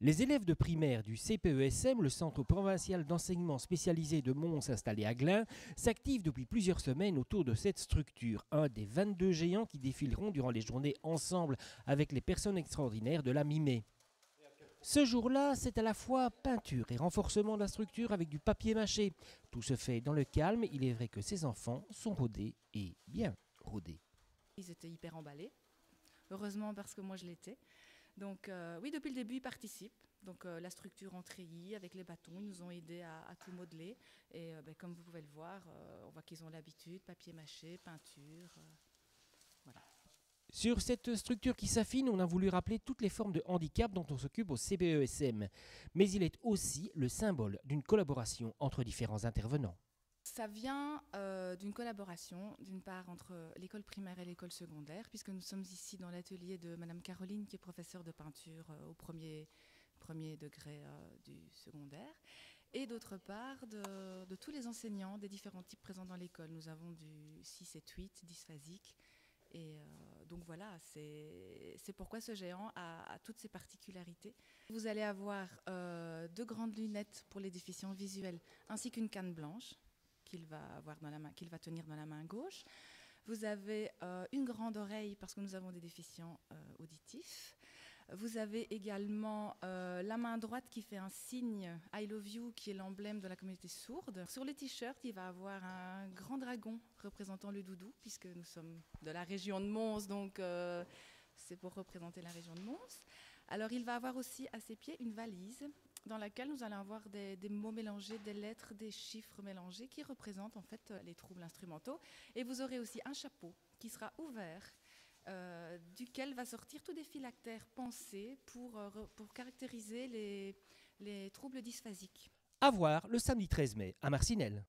Les élèves de primaire du CPESM, le Centre provincial d'enseignement spécialisé de Mons installé à Glun, s'activent depuis plusieurs semaines autour de cette structure, un des 22 géants qui défileront durant les journées ensemble avec les personnes extraordinaires de la mi-mai. Ce jour-là, c'est à la fois peinture et renforcement de la structure avec du papier mâché. Tout se fait dans le calme, il est vrai que ces enfants sont rodés et bien rodés. Ils étaient hyper emballés, heureusement parce que moi je l'étais. Donc oui, depuis le début, ils participent. Donc la structure en treillis avec les bâtons, ils nous ont aidés à tout modeler. Et comme vous pouvez le voir, on voit qu'ils ont l'habitude, papier mâché, peinture, voilà. Sur cette structure qui s'affine, on a voulu rappeler toutes les formes de handicap dont on s'occupe au CPESM. Mais il est aussi le symbole d'une collaboration entre différents intervenants. Ça vient d'une collaboration, d'une part entre l'école primaire et l'école secondaire, puisque nous sommes ici dans l'atelier de Madame Caroline, qui est professeure de peinture au premier degré du secondaire, et d'autre part de tous les enseignants des différents types présents dans l'école. Nous avons du 6 et 8 dysphasiques. Et donc voilà, c'est pourquoi ce géant a toutes ses particularités. Vous allez avoir deux grandes lunettes pour les déficients visuels, ainsi qu'une canne blanche qu'il va tenir dans la main gauche. Vous avez une grande oreille parce que nous avons des déficients auditifs. Vous avez également la main droite qui fait un signe I love you, qui est l'emblème de la communauté sourde. Sur le t-shirt, il va avoir un grand dragon représentant le doudou, puisque nous sommes de la région de Mons, donc c'est pour représenter la région de Mons. Alors il va avoir aussi à ses pieds une valise dans laquelle nous allons avoir des mots mélangés, des lettres, des chiffres mélangés qui représentent en fait les troubles instrumentaux. Et vous aurez aussi un chapeau qui sera ouvert, duquel va sortir tous des phylactères pensés pour caractériser les troubles dysphasiques. À voir le samedi 13 mai à Marcinelle.